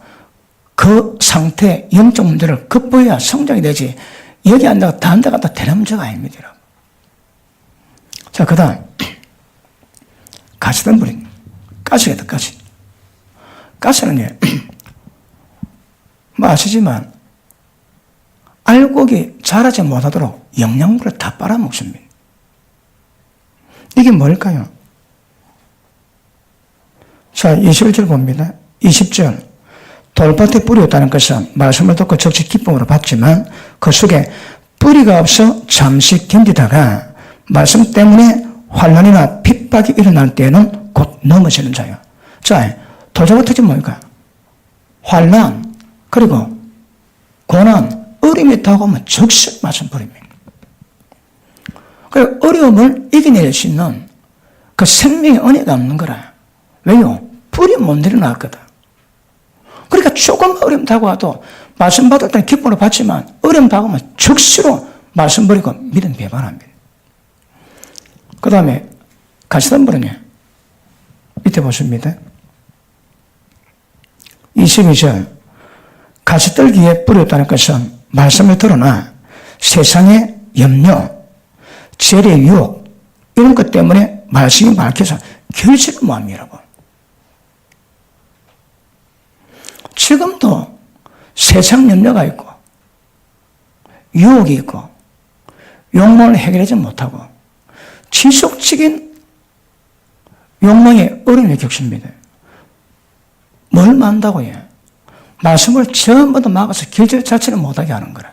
그 상태의 영적 문제를 극복해야 성장이 되지 여기 앉아가 다른 데 갔다 되는 문제가 아닙니다. 여러분. 자, 그 다음 가시덤불입니다. 가시겠다. 가시. 가시는 뭐 아시지만 알곡이 자라지 못하도록 영양분을 다 빨아먹습니다. 이게 뭘까요? 자, 21절 봅니다. 20절. 돌밭에 뿌리였다는 것은 말씀을 듣고 적시 기쁨으로 봤지만 그 속에 뿌리가 없어 잠시 견디다가 말씀 때문에 환난이나 핍박이 일어날 때에는 곧 넘어지는 자요. 자, 돌잡은 특징 뭡니까? 환난, 그리고 고난, 어려움이 다가오면 적시 말씀 뿌립니다. 그리고 어려움을 이겨낼 수 있는 그 생명의 은혜가 없는 거라. 왜요? 뿌리 못 내려놨거든. 그러니까 조금 어려움 다가와도 말씀 받을 때는 기쁨으로 받지만 어려움 다가오면 적시로 말씀 버리고 믿음 배반합니다. 그 다음에 가시덤불은요. 밑에 보십니다. 22절. 가시떨기에 뿌렸다는 것은 말씀을 들으나 세상의 염려, 재래의 유혹 이런 것 때문에 말씀이 밝혀서 결실을 못합니다. 여러분. 지금도 세상 염려가 있고 유혹이 있고 욕망을 해결하지 못하고 지속적인 욕망의 어려움을 겪습니다. 뭘 만다고요? 말씀을 전부 다 막아서 결절 자체를 못하게 하는 거라.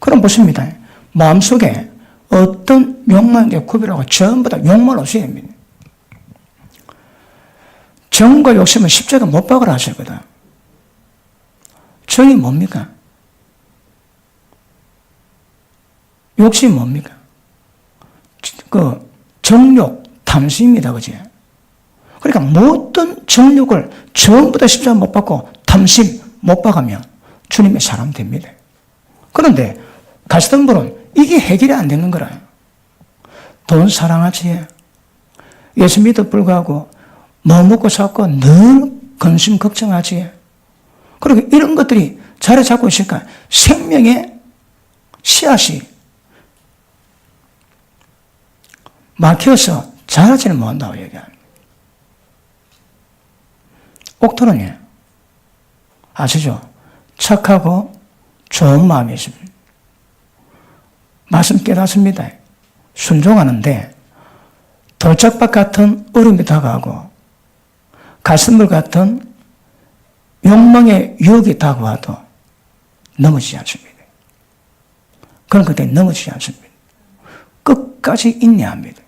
그럼 보십니다. 마음속에 어떤 욕망에 구별하고 전부 다 욕망을 없애야 됩니다. 정과 욕심은 십자가 못 박으라 하시거든. 정이 뭡니까? 욕심이 뭡니까? 그 정욕, 탐심입니다. 그지? 그러니까 모든 정욕을 전부 다 십자가 못 박고 탐심 못 박으면 주님의 사람 됩니다. 그런데 가시덤불은 이게 해결이 안 되는 거라. 돈 사랑하지? 예수 믿어 불구하고 뭐 먹고 살고 늘 근심 걱정하지? 그리고 이런 것들이 자리 잡고 있으니까 생명의 씨앗이 막혀서 자라지는 못한다고 얘기합니다. 옥토는요, 아시죠? 착하고 좋은 마음이 있습니다. 말씀 깨닫습니다. 순종하는데 돌짝밭 같은 어려움이 다가오고 가슴물 같은 욕망의 유혹이 다가와도 넘어지지 않습니다. 그런 그때 넘어지지 않습니다. 끝까지 인내합니다.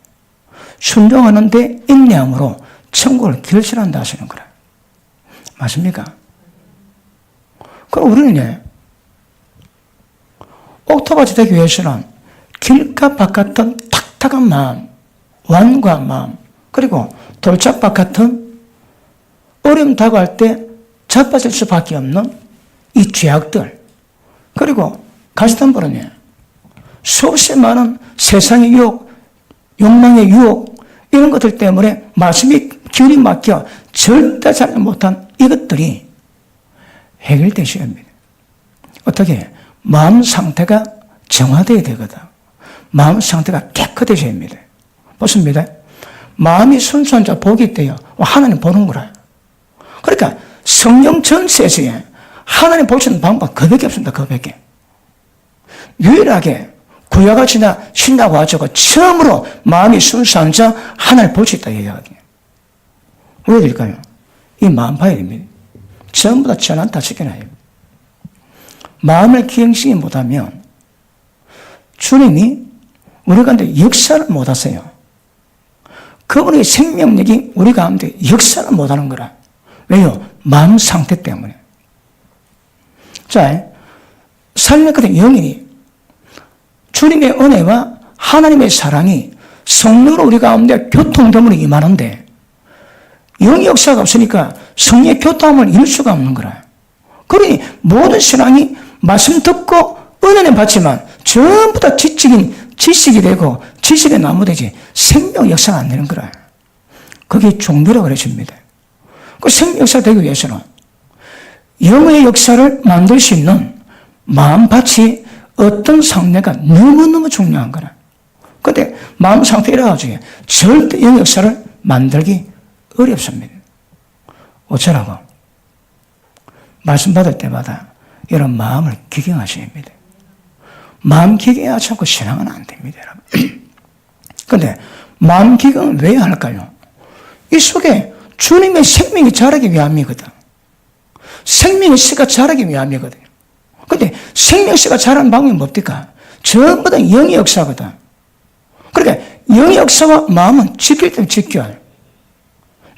순종하는데 인내함으로 천국을 결실한다 하시는 거라. 맞습니까? 그럼 우리는 옥토밭이 되기 위해서는 길가 밭 같은 탁탁한 마음, 완고한 마음, 그리고 돌짝밭 같은 어려움 다가올 때 자빠질 수밖에 없는 이 죄악들, 그리고 가시덤불은요, 수없이 많은 세상의 유혹, 욕망의 유혹, 이런 것들 때문에 말씀이 기운이 막혀 절대 잘 못한 이것들이 해결되셔야 합니다. 어떻게? 마음 상태가 정화되어야 되거든. 마음 상태가 깨끗해져야 합니다. 보십니다. 마음이 순수한 자 복이 있대요. 하나님 보는 거라. 그러니까 성령 전체에서 하나님 보시는 방법 그밖에 없습니다. 그밖에. 유일하게 구약을 지나 신약 와가지고 처음으로 마음이 순수한 자 하나님 볼 수 있다 얘기하거든요. 왜 될까요? 이 마음 봐야 됩니다. 전부 다 전환 다 시켜놔요. 마음을 기행시키지 못하면 주님이 우리 가운데 역사를 못하세요. 그분의 생명력이 우리 가운데 역사를 못하는 거라. 왜요? 마음 상태 때문에. 자, 삶의 끝에 영인이 주님의 은혜와 하나님의 사랑이 성령으로 우리 가운데 교통됨으로 임하는데 영의 역사가 없으니까 성령의 교통함을 이룰 수가 없는 거라. 그러니 모든 신앙이 말씀 듣고 은혜는 받지만 전부 다 지식이 되고 지식의 나무되지 생명 역사가 안 되는 거라. 그게 종교라고 그러십니다. 그 생명 역사가 되기 위해서는 영의 역사를 만들 수 있는 마음밭이 어떤 상태가 너무너무 중요한 거라. 근데 마음 상태 이래가지고 절대 영의 역사를 만들기 어렵습니다. 어쩌라고? 말씀 받을 때마다 이런 마음을 기경하셔야 합니다. 마음 기경하지 않고 신앙은 안 됩니다, 여러분. 근데 마음 기경은 왜 할까요? 이 속에 주님의 생명이 자라기 위함이거든. 생명의 씨가 자라기 위함이거든. 근데 생명씨가 자라는 방법이 뭡니까? 전부 다 영의 역사거든. 그러니까 영의 역사와 마음은 지킬 때는 지켜야 해요.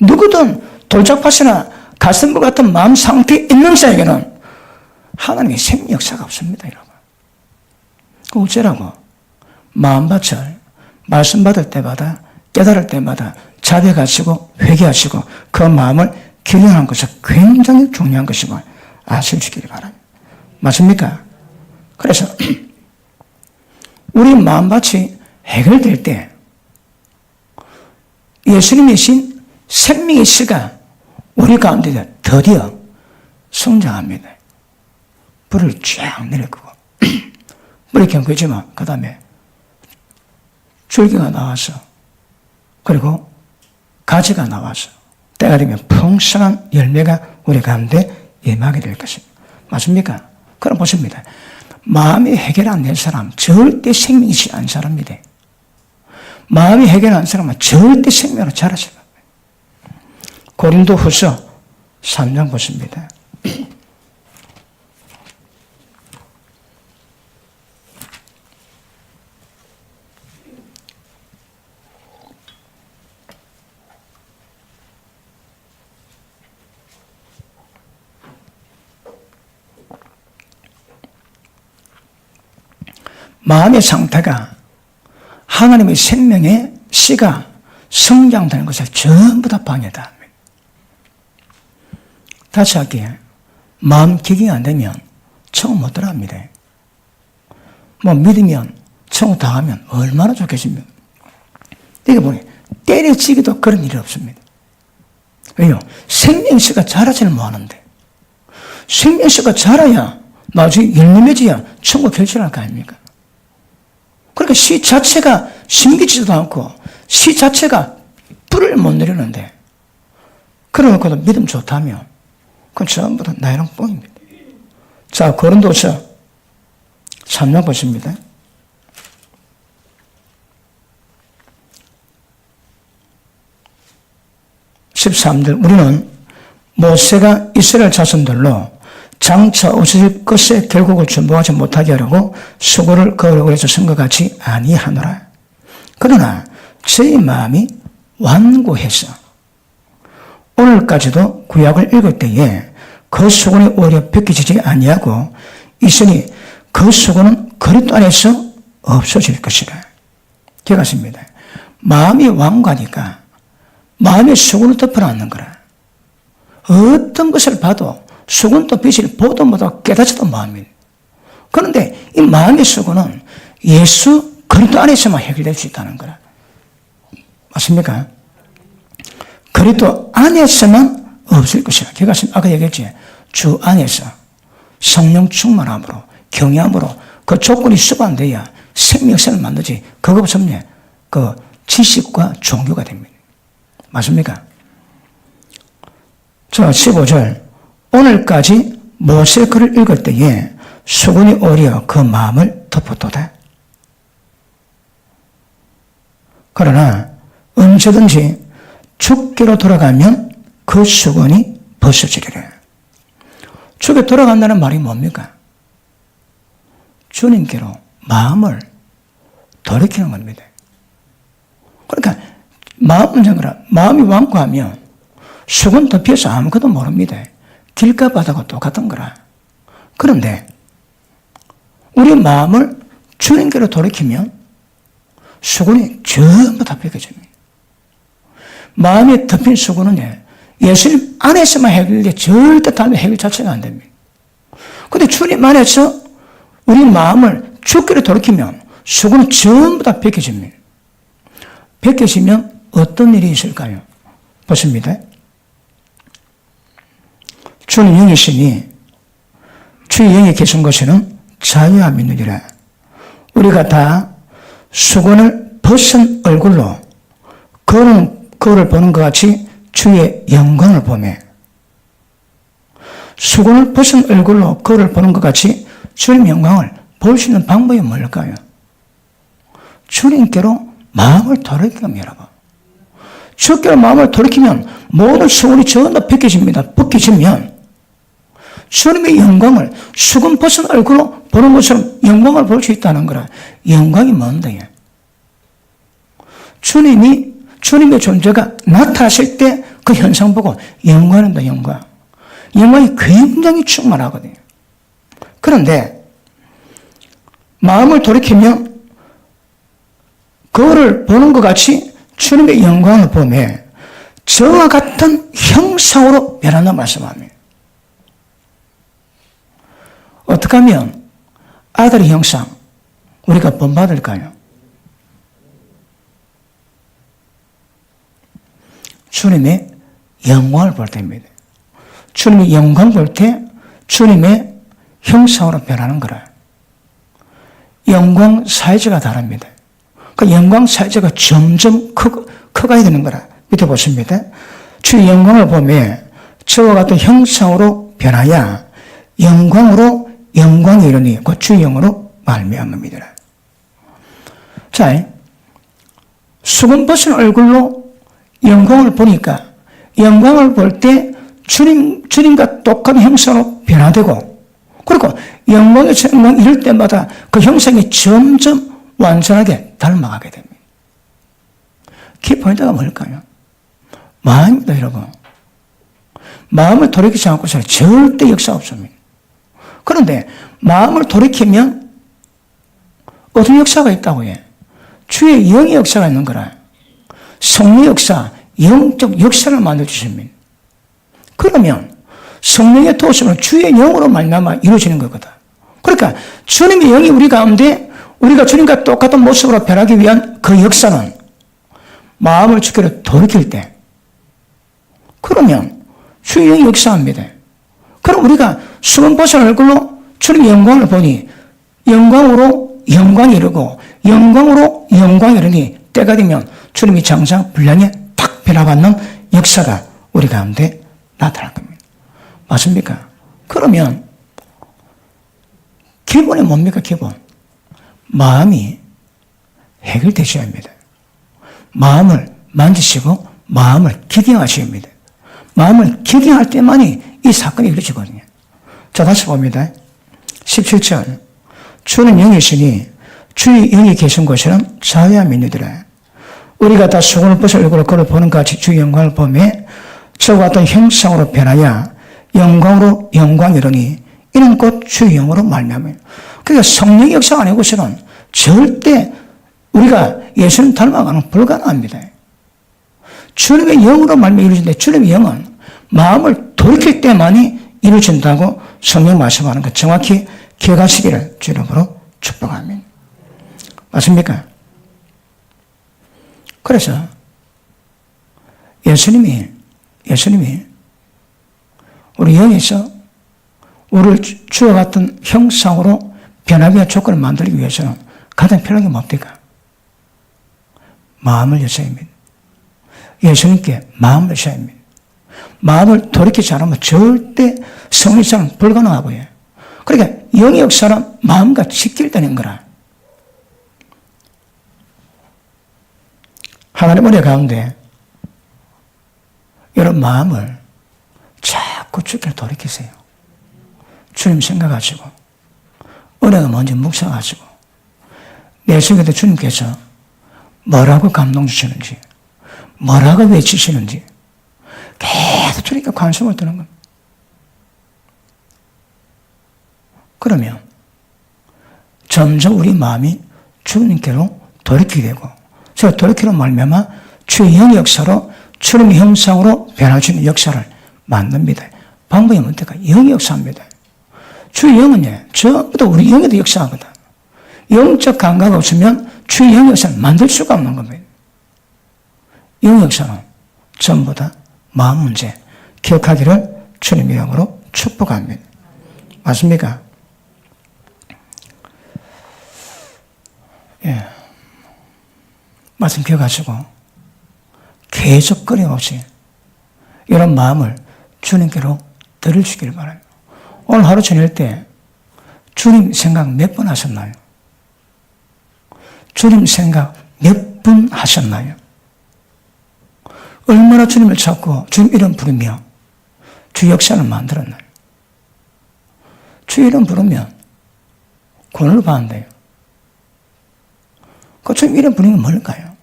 누구든 돌짝밭이나 가슴불 같은 마음 상태에 있는 자에게는 하나님의 생명 역사가 없습니다, 여러분. 그 어쩌라고? 마음밭을 말씀 받을 때마다 깨달을 때마다 자백하시고 회개하시고 그 마음을 기경하는 것이 굉장히 중요한 것임을 아셔주시기 바랍니다. 맞습니까? 그래서 우리 마음밭이 해결될 때 예수님의 신 생명의 씨가 우리 가운데 드디어 성장합니다. 불을 쫙 내려끄고 불이 경고지만 그 다음에 줄기가 나와서 그리고 가지가 나와서 때가 되면 풍성한 열매가 우리 가운데 임하게 될 것입니다. 맞습니까? 그럼 보십니다. 마음이 해결 안 된 사람 절대 생명이지 않은 사람입니다. 마음이 해결 안 된 사람은 절대 생명으로 자라지 않아요. 고린도후서 3장 보십니다. 마음의 상태가 하나님의 생명의 씨가 성장되는 것을 전부 다 방해다. 다시 할게요. 마음 기경이 안 되면 천국 못 들어갑니다. 뭐 믿으면 천국 다 가면 얼마나 좋겠습니까? 이게 보니 때려치기도 그런 일이 없습니다. 왜요? 생명씨가 자라지를 못하는데 생명씨가 자라야 나중에 열매 맺어야 천국 결실할 거 아닙니까? 그러니까 씨 자체가 심기지도 않고 씨 자체가 뿌리를 못 내리는데 그러놓고도 믿음 좋다면 그건 전부 다 나이랑 뻥입니다. 자, 고린도서 3장 보십니다. 13절 우리는 모세가 이스라엘 자손들로 장차 오실 것의 결국을 준비하지 못하게 하려고 수고를 그 얼굴에서 쓴 것 같이 아니하노라. 그러나 저희 마음이 완고해서 오늘까지도 구약을 읽을 때에 그 수고는 오히려 벗겨지지 아니하고 있으니 그 수고는 그리스도 안에서 없어질 것이라. 기억하십니다. 마음이 완고하니까 마음의 수고를 덮어놨는 거라. 어떤 것을 봐도 수고는 빛을 보도 못하고 깨닫지도 마음이에요. 그런데 이 마음의 수고는 예수 그리스도 안에서만 해결될 수 있다는 거라. 맞습니까? 그리스도 안에서만 없을 것이라. 기억하십니까? 아까 얘기했지. 주 안에서 성령 충만함으로 경외함으로 그 조건이 수반돼야 생명성을 만들지. 그거 없으면 그 지식과 종교가 됩니다. 맞습니까? 자, 15절. 오늘까지 모세 글을 읽을 때에 수군이 오히려 그 마음을 덮었도다. 그러나 언제든지 죽기로 돌아가면 그 수군이 벗어지리라. 죽게 돌아간다는 말이 뭡니까? 주님께로 마음을 돌이키는 겁니다. 그러니까 마음이 완고하면 수건 덮여서 아무것도 모릅니다. 길가 바다가 똑같은 거라. 그런데 우리 마음을 주님께로 돌이키면 수건이 전부 다 벗겨집니다. 마음에 덮인 수건은 예수님 안에서만 해결돼 절대 다른 해결 자체가 안 됩니다. 그런데 주님 안에서 우리 마음을 주께로 돌이키면 수건은 전부 다 벗겨집니다. 벗겨지면 어떤 일이 있을까요? 보십니다. 주는 영이시니 주의 영이 계신 곳에는 자유함이 있느니라. 우리가 다 수건을 벗은 얼굴로 거울을 보는 것 같이 주의 영광을 보며, 수건을 벗은 얼굴로 거울을 보는 것 같이 주님 영광을 볼 수 있는 방법이 뭘까요? 주님께로 마음을 돌이키면, 여러분. 주께로 마음을 돌이키면 모든 수건이 전부 벗겨집니다. 벗겨지면 주님의 영광을 수건 벗은 얼굴로 보는 것처럼 영광을 볼 수 있다는 거라. 영광이 뭔데? 주님의 존재가 나타났을 때 그 현상 보고 영광입니다, 영광. 영광이 굉장히 충만하거든요. 그런데 마음을 돌이키면 거울을 보는 것 같이 주님의 영광을 보며 저와 같은 형상으로 변한다 말씀합니다. 어떻게 하면 아들의 형상 우리가 본받을까요? 주님의 영광을 볼 때입니다. 주님의 영광 볼 때 주님의 형상으로 변하는 거라. 영광 사이즈가 다릅니다. 그 영광 사이즈가 점점 커가야 되는 거라. 밑에 보십니다. 주의 영광을 보며 저와 같은 형상으로 변하여 영광으로 영광이 이르니 그 주의 영으로 말미암습니다. 자, 수건 벗은 얼굴로 영광을 보니까 영광을 볼 때 주님과 똑같은 형상으로 변화되고, 그리고 영광에서 영광 이럴 때마다 그 형상이 점점 완전하게 닮아가게 됩니다. 키포인트가 뭘까요? 마음입니다, 여러분. 마음을 돌이키지 않고서는 절대 역사 없습니다. 그런데 마음을 돌이키면 어떤 역사가 있다고 해? 주의 영의 역사가 있는 거라. 성령의 역사, 영적 역사를 만들어주십니다. 그러면 성령의 도우심은 주의 영으로 말미암아 이루어지는 거거든. 그러니까 주님의 영이 우리 가운데 우리가 주님과 똑같은 모습으로 변하기 위한 그 역사는 마음을 주께로 돌이킬 때, 그러면 주의 영이 역사합니다. 그럼 우리가 수건 벗은 얼굴로 주님의 영광을 보니 영광으로 영광이 이르고 영광으로 영광이 이르니 때가 되면 주님이 장장 분량에 탁 변화받는 역사가 우리 가운데 나타날 겁니다. 맞습니까? 그러면 기본이 뭡니까? 기본. 마음이 해결되셔야 합니다. 마음을 만지시고 마음을 기경하셔야 합니다. 마음을 기경할 때만이 이 사건이 이루어지거든요. 자, 다시 봅니다. 17절. 주는 영이시니 주의 영이 계신 곳에는 자유함이 있느니라. 우리가 다 수건을 벗어 얼굴로 걸어 보는 것 같이 주의 영광을 보며 저와 같은 형상으로 변하여 영광으로 영광이 이르니 이는 곧 주의 영으로 말미암아요. 그러니까 성령의 역사가 아니고서는 절대 우리가 예수님 닮아가는 건 불가능합니다. 주님의 영으로 말미암아 이루어지는데 주님의 영은 마음을 돌이킬 때만이 이루어진다고 성령 말씀하는 것 정확히 기억하시기를 주 이름으로 축복합니다. 맞습니까? 그래서 예수님이 우리 영에서 우리를 주와 같은 형상으로 변하기 위한 조건을 만들기 위해서는 가장 필요한 게 뭡니까? 마음을 여셔야 합니다. 예수님께 마음을 여셔야 합니다. 마음을 돌이키지 않으면 절대 성리상은 불가능하고요. 그러니까 영의 역사는 마음과 직결되는 거라. 하나님 은혜 가운데 여러분 마음을 자꾸 주께 돌이키세요. 주님 생각하시고 은혜가 뭔지 묵상하시고 내 속에도 주님께서 뭐라고 감동 주시는지 뭐라고 외치시는지 계속 주님께 관심을 두는 겁니다. 그러면 점점 우리 마음이 주님께로 돌이키게 되고, 저 돌이키로 말미암아 주의 영의 역사로 주님의 형상으로 변화주는 역사를 만듭니다. 방법이 뭡니까? 영의 역사입니다. 주의 영은 전부 다 우리 영에도 역사하거든. 영적 감각 없으면 주의 영의 역사를 만들 수가 없는 겁니다. 영의 역사는 전부 다 마음 문제, 기억하기를 주님의 이름으로 축복합니다. 맞습니까? 예. 말씀 기억하시고 계속 끊임없이 이런 마음을 주님께로 드려주기를 바랍니다. 오늘 하루 지낼 때 주님 생각 몇 번 하셨나요? 주님 생각 몇 분 하셨나요? 얼마나 주님을 찾고 주님 이름 부르며 주 역사를 만들었나요? 주 이름 부르면 구원을 받는데요. 그 주님 이름 부르는 건 뭘까요?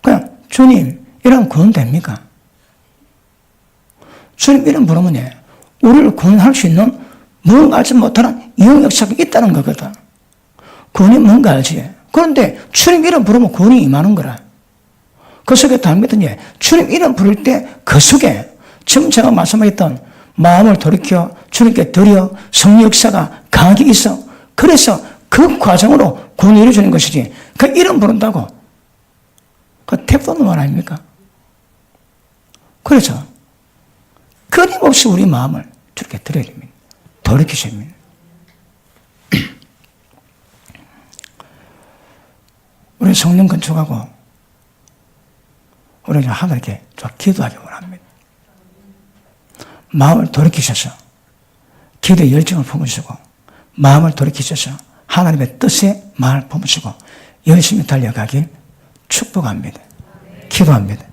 그냥 주님 이름 구원 됩니까? 주님 이름 부르면 우리를 구원할 수 있는 뭔가 알지 못하는 영 역사가 있다는 거거든. 구원이 뭔가 알지. 그런데 주님 이름 부르면 구원이 임하는 거라. 그 속에 다음에는 주님 이름 부를 때 그 속에 지금 제가 말씀하셨던 마음을 돌이켜 주님께 드려 성령 역사가 강하게 있어. 그래서 그 과정으로 구원이 이루어지는 것이지. 그 이름 부른다고 그 택도는 말 아닙니까? 그래서 끊임없이 우리 마음을 저렇게 드려야 됩니다. 돌이키셔야 됩니다. 우리 성령 건축하고 우리가 하나님께 좀 기도하기 원합니다. 마음을 돌이키셔서 기도의 열정을 품으시고 마음을 돌이키셔서 하나님의 뜻에 마음을 품으시고 열심히 달려가길 축복합니다. 기도합니다.